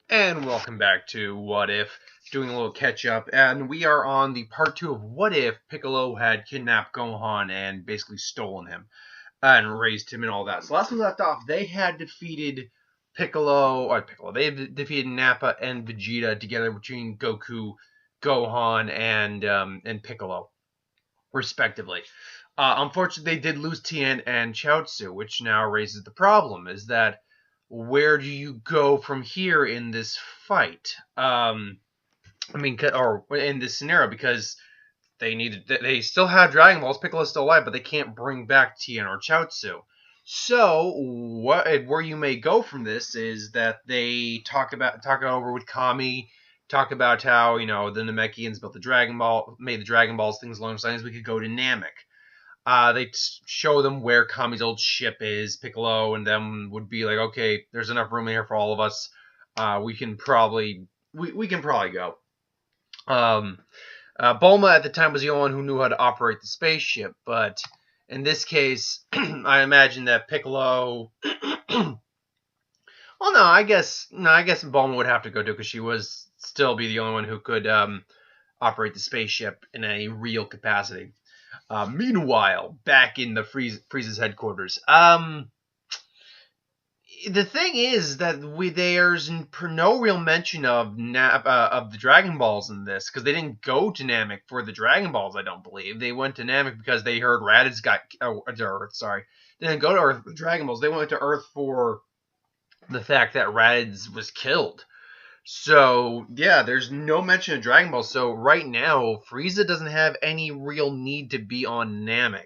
And welcome back to What If, doing a little catch up, and we are on the part 2 of What If Piccolo had kidnapped Gohan and basically stolen him and raised him and all that. So last we left off, they had defeated they had defeated Nappa and Vegeta together between Goku, Gohan, and Piccolo, respectively. Unfortunately, they did lose Tien and Chaozu, which now raises the problem: is that where do you go from here in this fight? Or in this scenario, because they still have Dragon Balls. Piccolo's still alive, but they can't bring back Tien or Chaozu. So where you may go from this is that they talk it over with Kami, talk about how the Namekians built made the Dragon Balls, things along those lines. We could go to Namek. They show them where Kami's old ship is. Piccolo and them would be like, okay, there's enough room here for all of us. We can probably go. Bulma at the time was the only one who knew how to operate the spaceship, but in this case, I imagine that Piccolo. Well, I guess Bulma would have to go too, because she was still be the only one who could operate the spaceship in a real capacity. Meanwhile, back in the Frieza's headquarters, the thing is that there's no real mention of the Dragon Balls in this, because they didn't go to Namek for the Dragon Balls. I don't believe they went to Namek because they heard Raditz got Earth. Sorry, they didn't go to Earth for the Dragon Balls. They went to Earth for the fact that Raditz was killed. So yeah, there's no mention of Dragon Balls. So right now, Frieza doesn't have any real need to be on Namek.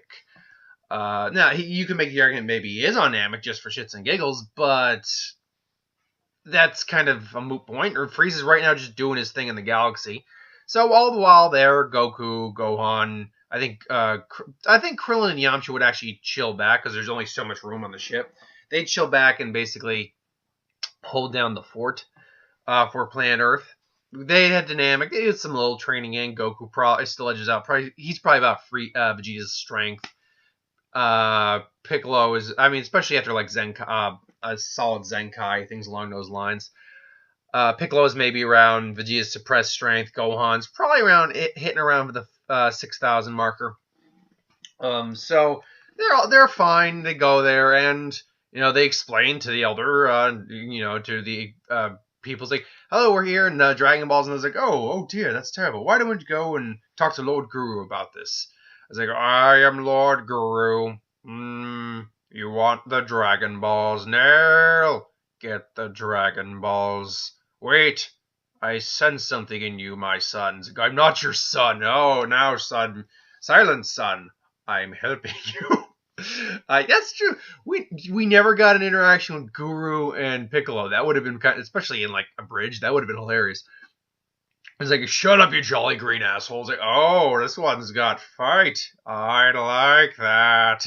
Now, you can make the argument maybe he is on Namek just for shits and giggles, but that's kind of a moot point. Or Frieza's right now just doing his thing in the galaxy. So all the while there, Goku, Gohan, I think Krillin and Yamcha would actually chill back because there's only so much room on the ship. They'd chill back and basically hold down the fort for Planet Earth. They had Namek. They did some little training in. Goku probably still edges out. He's probably about Vegeta's strength. Piccolo is, especially after like a solid Zenkai, things along those lines. Piccolo is maybe around Vegeta's suppressed strength. Gohan's probably hitting around the 6,000 marker. So they're fine. They go there and they explain to the elder, to the people's like, hello, we're here in Dragon Balls, and I was like, oh dear, that's terrible. Why don't you go and talk to Lord Guru about this? I was like, I am Lord Guru. You want the Dragon Balls? No, get the Dragon Balls. Wait, I sense something in you, my son. I'm not your son. Oh, now, son. Silent son. I'm helping you. That's true. We never got an interaction with Guru and Piccolo. That would have been especially in like a bridge. That would have been hilarious. It's like, shut up, you jolly green assholes. Like, oh, this one's got fight. I'd like that.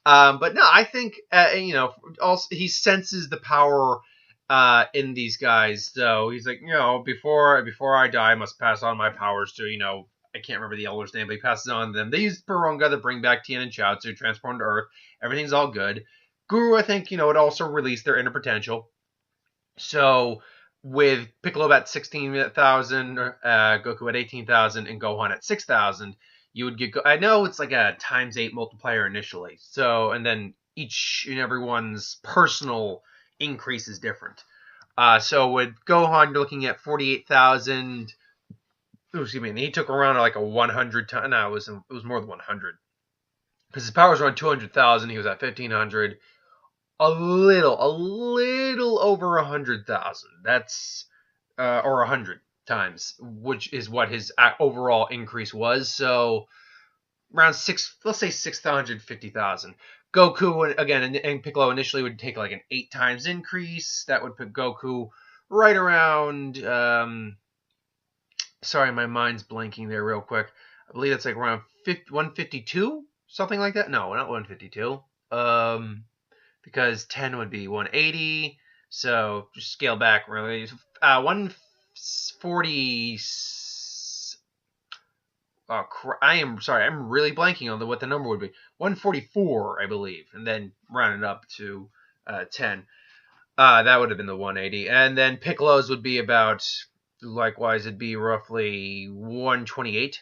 But no, I think also he senses the power in these guys. So he's like, before I die, I must pass on my powers to I can't remember the elder's name, but he passes on to them. They use Purunga to bring back Tien and Chaozu, transform to Earth. Everything's all good. Guru, I think, would also release their inner potential. So with Piccolo at 16,000, Goku at 18,000, and Gohan at 6,000, you would get. I know it's like a ×8 multiplier initially. So, and then each and everyone's personal increase is different. So with Gohan, you're looking at 48,000. Excuse me, and he took around like a 100 ton. No, it was more than 100. Because his powers were on 200,000, he was at 1,500. A little over 100,000. That's or 100 times, which is what his overall increase was. So around let's say 650,000. Goku again and Piccolo initially would take like an 8 times increase. That would put Goku right around. Sorry, my mind's blanking there real quick. I believe that's like around 152, something like that. No, not 152. Because 10 would be 180. So just scale back really. 140. I am sorry. I'm really blanking on what the number would be. 144, I believe, and then round it up to 10. That would have been the 180. And then Piccolo's would be about, likewise, it'd be roughly 128,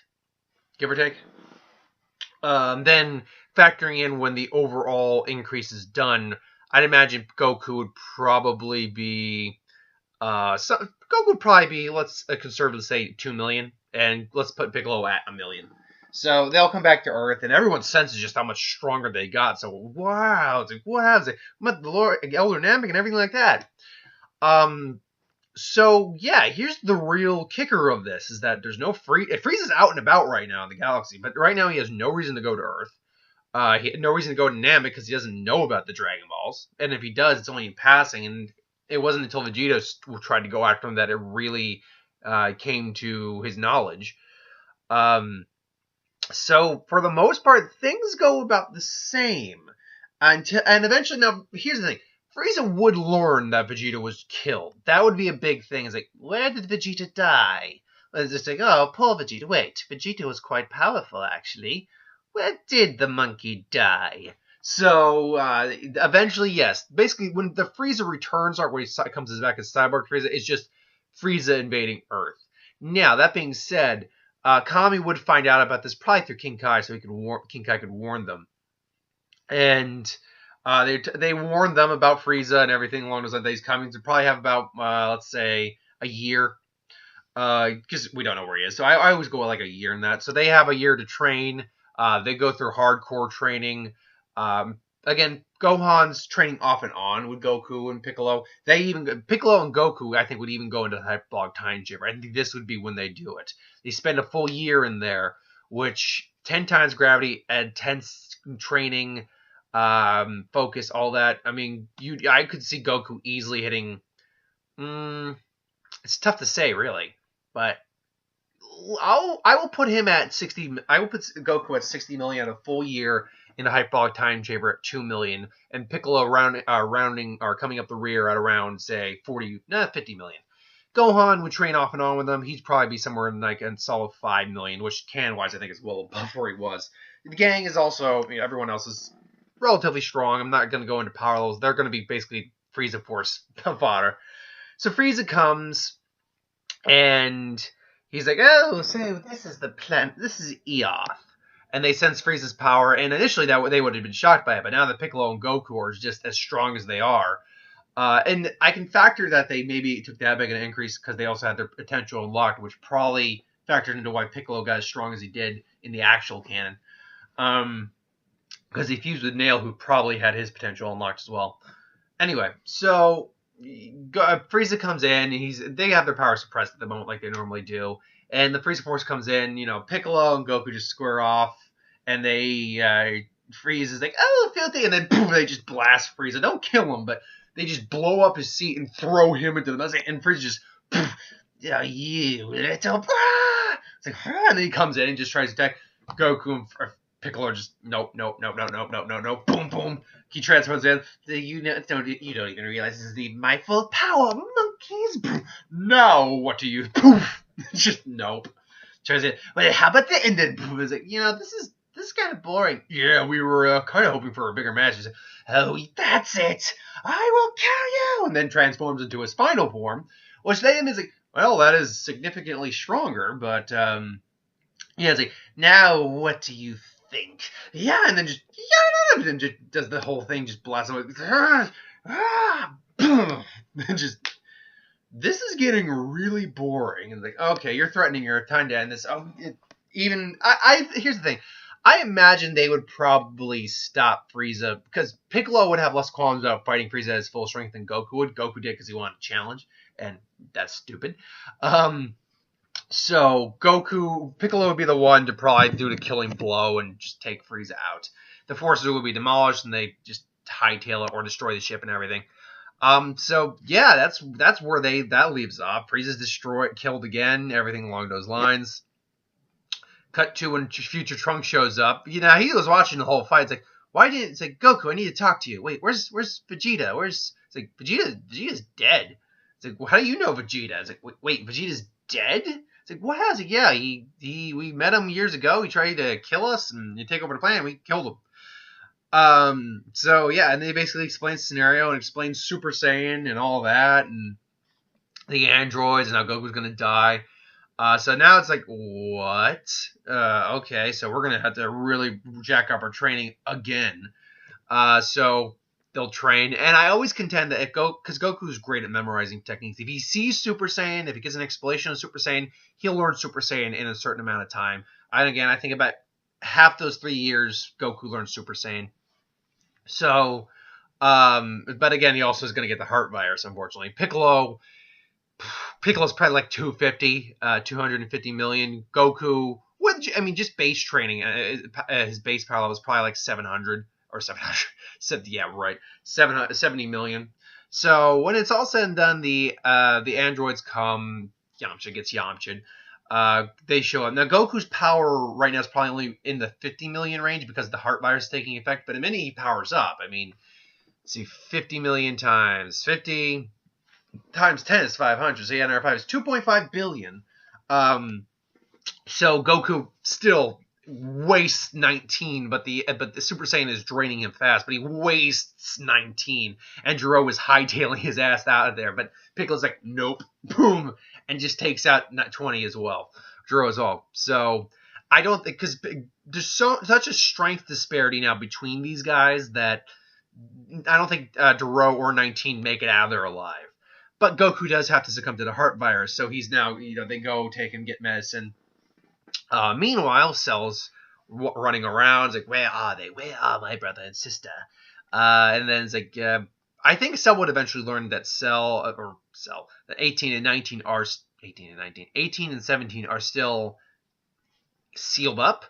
give or take. Then factoring in when the overall increase is done, I'd imagine Goku would probably be, Goku would probably be, let's conservatively say 2 million, and let's put Piccolo at 1 million. So they'll come back to Earth, and everyone senses just how much stronger they got. So wow, it's like what happens? Like, met the Lord, Elder Namek, and everything like that. So yeah, here's the real kicker of this: is that there's no Frieza's out and about right now in the galaxy, but right now he has no reason to go to Earth. He had no reason to go to Namek because he doesn't know about the Dragon Balls, and if he does, it's only in passing. And it wasn't until Vegeta tried to go after him that it really came to his knowledge. So for the most part, things go about the same. And eventually, now here's the thing: Frieza would learn that Vegeta was killed. That would be a big thing. It's like, where did Vegeta die? It's just like, oh, poor Vegeta. Wait, Vegeta was quite powerful, actually. Where did the monkey die? So eventually, yes. Basically, when the Frieza returns arc, where he comes back as Cyborg Frieza, it's just Frieza invading Earth. Now, that being said, Kami would find out about this probably through King Kai, so King Kai could warn them. And they warned them about Frieza and everything along those lines. These Kami would probably have about, let's say, a year. Because we don't know where he is. So I always go with like a year in that. So they have a year to train. They go through hardcore training. Again, Gohan's training off and on with Goku and Piccolo. Piccolo and Goku, I think, would even go into the Hyperbolic Time Chamber. I think this would be when they do it. They spend a full year in there, which 10 times gravity, intense training, focus, all that. I mean, I could see Goku easily hitting. It's tough to say, really, but I will put him at 60. I will put Goku at 60 million a full year in the Hyperbolic Time Chamber at 2 million, and Piccolo rounding or coming up the rear at around say 50 million. Gohan would train off and on with them. He'd probably be somewhere in like a solid 5 million, which can-wise I think is well above where he was. The gang is also, everyone else is relatively strong. I'm not going to go into power levels. They're going to be basically Frieza Force fodder. So Frieza comes, and he's like, oh, so this is the planet. This is Eoth. And they sense Frieza's power, and initially they would have been shocked by it, but now that Piccolo and Goku are just as strong as they are, and I can factor that they maybe took that big an increase because they also had their potential unlocked, which probably factored into why Piccolo got as strong as he did in the actual canon. Because he fused with Nail, who probably had his potential unlocked as well. Anyway, so Frieza comes in, they have their power suppressed at the moment like they normally do. And the Frieza Force comes in, Piccolo and Goku just square off, and Frieza's like, oh, filthy, and then boom, they just blast Frieza. Don't kill him, but they just blow up his seat and throw him into the mess, and Frieza just, yeah, you little blah! It's like, and then he comes in and just tries to attack Goku, and Piccolo are just, nope, boom, boom. He transforms in. You don't even realize this is my full power, monkeys. No, what do you, poof. Just nope. Tries it. But how about the and then it's like, this is kind of boring. Yeah, we were kind of hoping for a bigger match. Like, oh, that's it. I will kill you. And then transforms into his final form, which then is like, well, that is significantly stronger. But it's like, now what do you think? Yeah, and then just and just does the whole thing, just blasts him with and just. This is getting really boring. And like, okay, you're threatening your time to end this. Here's the thing. I imagine they would probably stop Frieza because Piccolo would have less qualms about fighting Frieza at his full strength than Goku would. Goku did because he wanted to challenge, and that's stupid. So Piccolo would be the one to probably do the killing blow and just take Frieza out. The forces would be demolished, and they just hightail it or destroy the ship and everything. So yeah, that's where that leaves off. Frieza's killed again, everything along those lines. Cut to when future Trunks shows up. He was watching the whole fight. It's like, Goku, I need to talk to you. Wait, where's Vegeta? It's like, Vegeta's dead. It's like, well, how do you know Vegeta? It's like, wait, Vegeta's dead? It's like, what has he? Yeah, we met him years ago. He tried to kill us and take over the planet. We killed him. So yeah, and they basically explain the scenario and explain Super Saiyan and all that, and the androids and how Goku's gonna die. So now it's like, what? Okay, so we're gonna have to really jack up our training again. So they'll train, and I always contend that because Goku's great at memorizing techniques. If he sees Super Saiyan, if he gets an explanation of Super Saiyan, he'll learn Super Saiyan in a certain amount of time. And again, I think about half those 3 years, Goku learns Super Saiyan. So, but again, he also is going to get the heart virus, unfortunately. Piccolo's probably like 250 million. Goku, I mean, just base training, his base power level is probably like 700 or 700. Yeah, right, 770 million. So when it's all said and done, the androids come. Yamcha gets Yamcha'd. They show up. Now Goku's power right now is probably only in the 50 million range because the heart virus is taking effect. But in minute he powers up. I mean, let's see, 50 million times 50 times 10 is 500. So yeah, another 5 is 2.5 billion. So Goku still wastes 19, but the Super Saiyan is draining him fast, but he wastes 19, and Jiro is hightailing his ass out of there. But Piccolo's like, nope, boom, and just takes out 20 as well. Jiro as well. So I don't think, because there's such a strength disparity now between these guys that I don't think Jiro or 19 make it out of there alive. But Goku does have to succumb to the heart virus, so he's now, they go take him, get medicine. Meanwhile, Cell's running around. It's like, where are they? Where are my brother and sister? And then it's like, I think Cell would eventually learn that that 18 and 19 are 18 and 17 are still sealed up.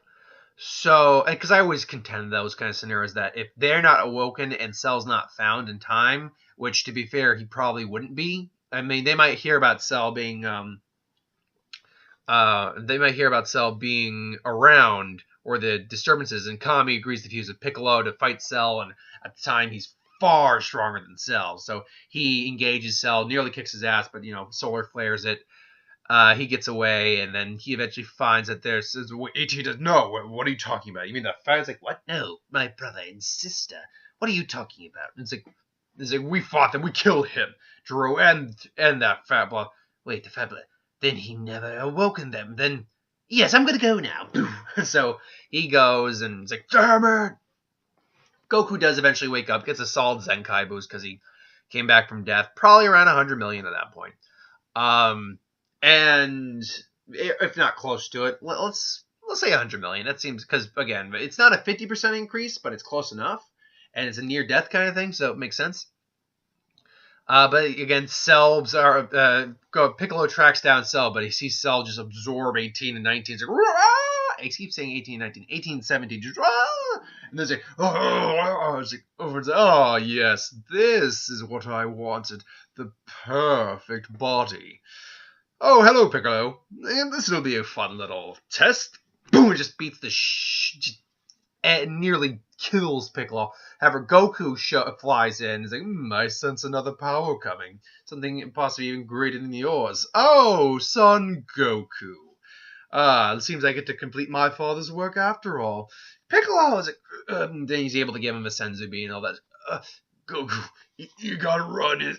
So, because I always contend those kind of scenarios that if they're not awoken and Cell's not found in time, which to be fair, he probably wouldn't be. I mean, they might hear about Cell being around or the disturbances, and Kami agrees to fuse with Piccolo to fight Cell, and at the time he's far stronger than Cell, so he engages Cell, nearly kicks his ass, but solar flares it. He gets away, and then he eventually finds that there's 18 does no. What are you talking about? You mean the fire's like, what? No, my brother and sister. What are you talking about? And it's like we fought them, we killed him, Drew, and that fat blood. Wait, the fat blood. Then he never awoken them. Then, yes, I'm gonna go now. So he goes, and it's like, damn it! Goku does eventually wake up, gets a solid Zenkai boost because he came back from death, probably around 100 million at that point. And if not close to it, let's say 100 million. That seems, because again, it's not a 50% increase, but it's close enough, and it's a near death kind of thing, so it makes sense. But again, Piccolo tracks down Cell, but he sees Cell just absorb 18 and 19. It's like, I keep saying 18 and 19, 18 and 17, just, and then it's like, oh, yes, this is what I wanted, the perfect body. Oh, hello, Piccolo. And this will be a fun little test. Boom, it just beats the and nearly kills Piccolo. However, Goku flies in and is like, I sense another power coming. Something possibly even greater than yours. Oh, Son Goku. It seems I get to complete my father's work after all. Piccolo is like, then he's able to give him a senzu bean and all that. Goku, you gotta run.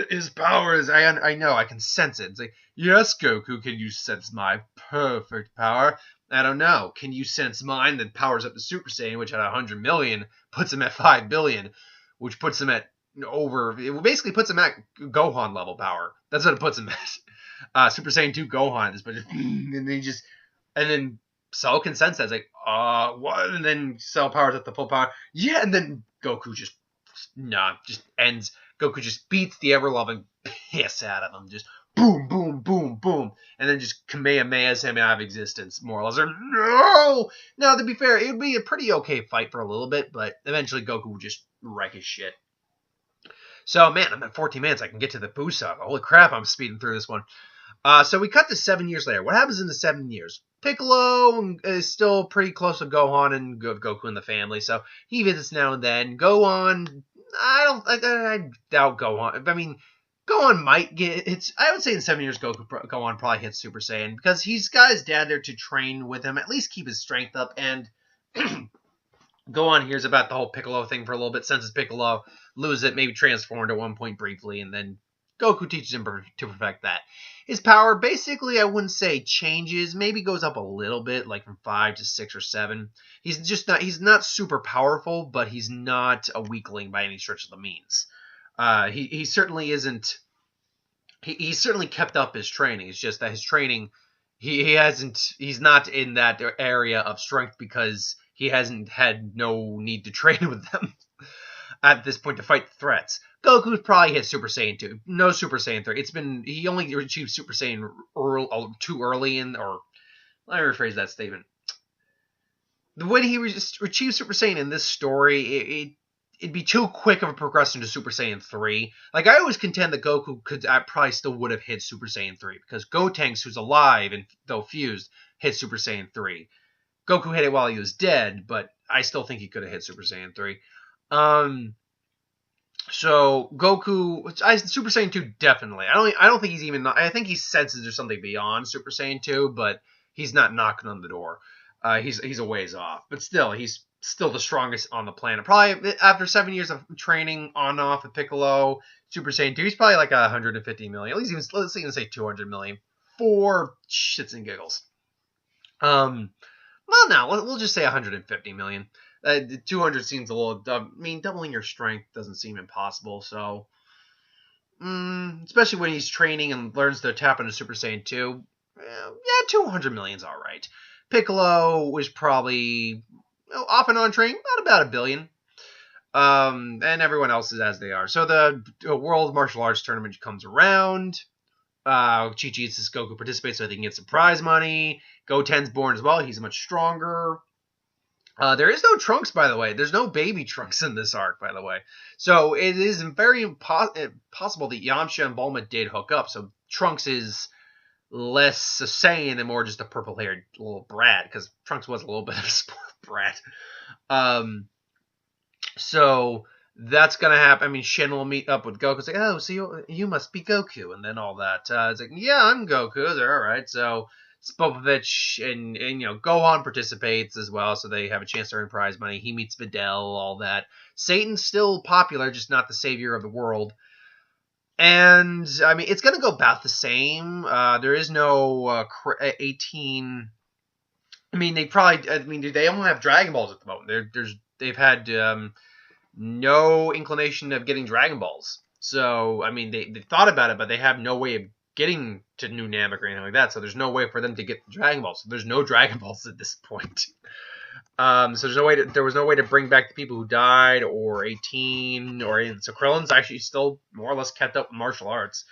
His power is, I know, I can sense it. It's like, yes, Goku, can you sense my perfect power? I don't know. Can you sense mine that powers up the Super Saiyan, which at 100 million puts him at 5 billion, which puts him at it basically puts him at Gohan level power. That's what it puts him at. Super Saiyan 2 Gohan is, but and then Cell can sense that. It's like, what? And then Cell powers up the full power. Yeah, and then Goku just ends. Goku just beats the ever-loving piss out of him. Just boom, boom, boom, boom. And then just Kamehamehas him out of existence, more or less. No! Now, to be fair, it would be a pretty okay fight for a little bit, but eventually Goku would just wreck his shit. So, man, I'm at 14 minutes. I can get to the Buu saga. Holy crap, I'm speeding through this one. So we cut to 7 years later. What happens in the 7 years? Piccolo is still pretty close to Gohan and Goku and the family, so he visits now and then. Gohan, I doubt Gohan. I mean, Gohan might get hits. I would say in 7 years, Gohan probably hits Super Saiyan because he's got his dad there to train with him, at least keep his strength up, and Gohan hears about the whole Piccolo thing for a little bit, senses Piccolo, loses it, maybe transformed at one point briefly, and then Goku teaches him to perfect that. His power basically, I wouldn't say changes, maybe goes up a little bit, like from 5 to 6 or 7. He's not super powerful, but he's not a weakling by any stretch of the means. He certainly isn't. He's certainly kept up his training. It's just that his training, he hasn't. He's not in that area of strength because he hasn't had no need to train with them at this point to fight the threats. Goku's probably hit Super Saiyan 2. No Super Saiyan 3. He only achieved Super Saiyan too early in, or let me rephrase that statement. When he achieved Super Saiyan in this story, it'd be too quick of a progression to Super Saiyan 3. Like, I always contend that Goku probably still would have hit Super Saiyan 3, because Gotenks, who's alive and though fused, hit Super Saiyan 3. Goku hit it while he was dead, but I still think he could have hit Super Saiyan 3. So Goku, Super Saiyan 2 definitely. I don't think he's even. I think he senses there's something beyond Super Saiyan 2, but he's not knocking on the door. He's a ways off, but still, he's still the strongest on the planet. Probably after 7 years of training on and off with Piccolo, Super Saiyan 2, he's probably like 150 million. At least let's even say 200 million for shits and giggles. Well, no, we'll just say 150 million. 200 seems a little. I mean, doubling your strength doesn't seem impossible. So, especially when he's training and learns to tap into Super Saiyan 2, yeah, 200 million's all right. Piccolo was probably off and on training, about 1 billion. And everyone else is as they are. So the World Martial Arts Tournament comes around. Chi-Chi says Goku participates so they can get some prize money. Goten's born as well. He's much stronger. There is no Trunks, by the way. There's no baby Trunks in this arc, by the way. So it is very possible that Yamcha and Bulma did hook up. So Trunks is less a Saiyan and more just a purple-haired little brat, because Trunks was a little bit of a spoiled brat. So that's going to happen. I mean, Shin will meet up with Goku. It's like, oh, so you must be Goku, and then all that. It's like, yeah, I'm Goku. They're all right. So Spopovich and Gohan participates as well, so they have a chance to earn prize money. He meets Videl, all that. Satan's still popular, just not the savior of the world. And, I mean, it's going to go about the same. There is no 18... I mean, they only have Dragon Balls at the moment. They've had no inclination of getting Dragon Balls. So, I mean, they thought about it, but they have no way of getting to New Namek or anything like that. So there's no way for them to get the Dragon Balls. So there's no Dragon Balls at this point. So there was no way to bring back the people who died, or 18, or anything. So Krillin's actually still more or less kept up with martial arts.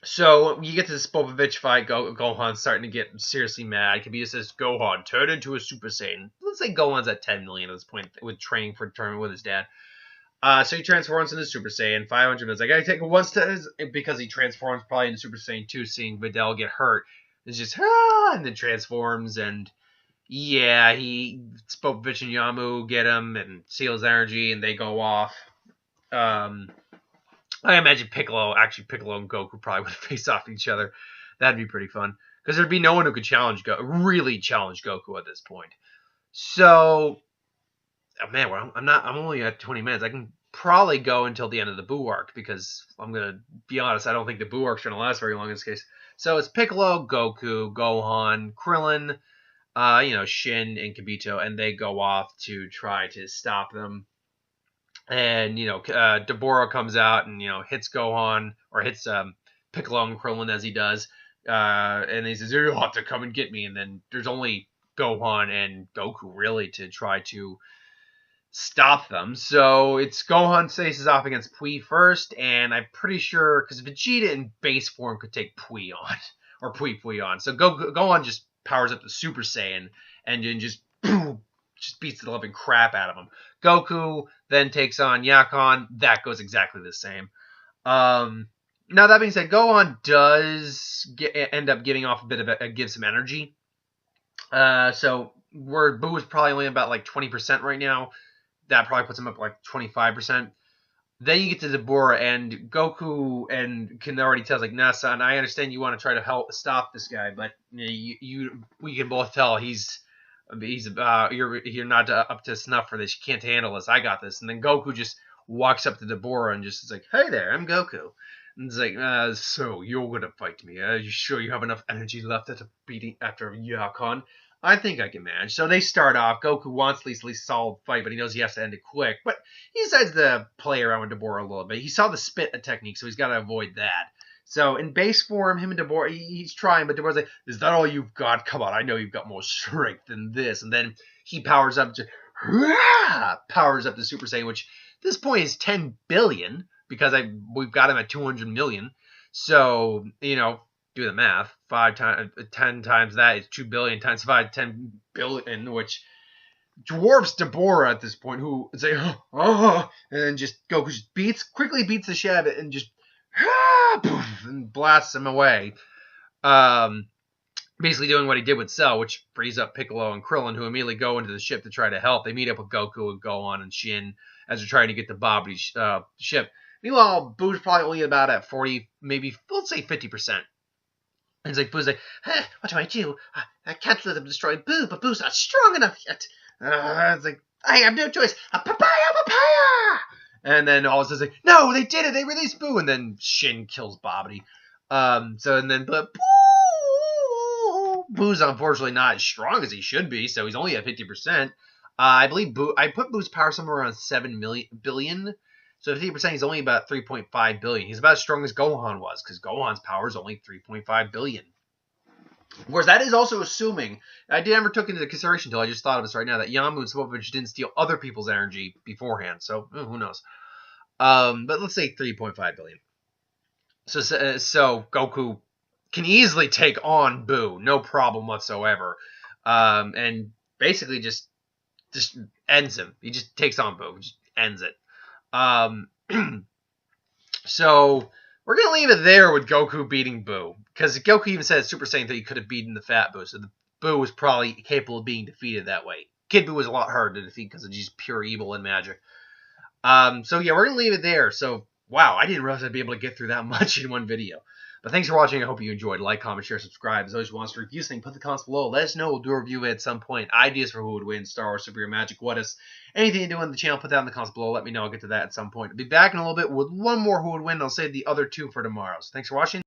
So you get to this Spopovich fight. Gohan's starting to get seriously mad. Kabita says, Gohan, turn into a Super Saiyan. Let's say Gohan's at 10 million at this point with training for the tournament with his dad. So he transforms into Super Saiyan. 500 minutes. I gotta take it one step because he transforms probably into Super Saiyan 2, seeing Videl get hurt. It's just, and then transforms, and yeah, Spopovich and Yamu get him and seal his energy, and they go off. I imagine Piccolo and Goku probably would face off each other. That'd be pretty fun, because there'd be no one who could really challenge Goku at this point. So, oh man, I'm only at 20 minutes. I can probably go until the end of the Buu arc, because I'm gonna be honest, I don't think the Buu arc's gonna last very long in this case. So it's Piccolo, Goku, Gohan, Krillin, Shin and Kibito, and they go off to try to stop them. And, Deborah comes out and, hits Gohan, or hits Piccolo and Krillin as he does. And he says, you'll have to come and get me. And then there's only Gohan and Goku, really, to try to stop them. So it's Gohan faces off against Pui first, and I'm pretty sure, because Vegeta in base form could take Pui on, or Pui on. So Gohan just powers up the Super Saiyan, and then just beats the living crap out of him. Goku then takes on Yakon. That goes exactly the same. Now, that being said, Gohan does end up giving off a bit of gives some energy. So where Buu is probably only about like 20% right now, that probably puts him up like 25%. Then you get to Deborah, and Goku and can already tell, like, nah, son, I understand you want to try to help stop this guy, but we can both tell he's You're not up to snuff for this. You can't handle this. I got this. And then Goku just walks up to Deborah and just is like, "Hey there, I'm Goku." And it's like, so you're gonna fight me? Are you sure you have enough energy left after Yakon? I think I can manage. So they start off. Goku wants at least a solid fight, but he knows he has to end it quick. But he decides to play around with Deborah a little bit. He saw the spit technique, so he's got to avoid that. So in base form, him and Deborah, he's trying, but Deborah's like, "Is that all you've got? Come on, I know you've got more strength than this." And then he powers up to Super Saiyan, which at this point is 10 billion because we've got him at 200 million. So do the math. 10 times that is 2 billion times 5, 10 billion, which dwarfs Deborah at this point, who is like, and then just Goku just quickly beats the shit out of it and just and blasts him away. Basically doing what he did with Cell, which frees up Piccolo and Krillin, who immediately go into the ship to try to help. They meet up with Goku and Gohan and Shin as they're trying to get the Babidi ship. Meanwhile, Boo's probably only about at 40, maybe, let's say 50%. And it's like, Boo's like, what do I do? I can't let them destroy Boo, but Boo's not strong enough yet. It's like, I have no choice. Papaya! And then all of a sudden, it's like, no, they did it. They released Boo. And then Shin kills Babidi. But Boo's unfortunately not as strong as he should be, so he's only at 50%. I believe I put Boo's power somewhere around 7 billion. So 50%, he's only about 3.5 billion. He's about as strong as Gohan was, because Gohan's power is only 3.5 billion. Of course, that is also assuming, I never took into consideration until I just thought of this right now, that Yamu and Swapovich didn't steal other people's energy beforehand, so who knows. But let's say 3.5 billion. So Goku can easily take on Boo, no problem whatsoever, and basically just ends him. He just takes on Boo, just ends it. So we're gonna leave it there with Goku beating Boo, because Goku even said at Super Saiyan that he could have beaten the Fat Boo, so the Boo was probably capable of being defeated that way. Kid Boo was a lot harder to defeat because of just pure evil and magic. So yeah, we're gonna leave it there. So wow, I didn't realize I'd be able to get through that much in one video. But thanks for watching. I hope you enjoyed. Like, comment, share, subscribe. As always, want to review something, put the comments below. Let us know. We'll do a review at some point. Ideas for who would win, Star Wars, Super Hero, Magic, what is. Anything you do on the channel, put that in the comments below. Let me know. I'll get to that at some point. I'll be back in a little bit with one more who would win. I'll save the other two for tomorrow. So thanks for watching.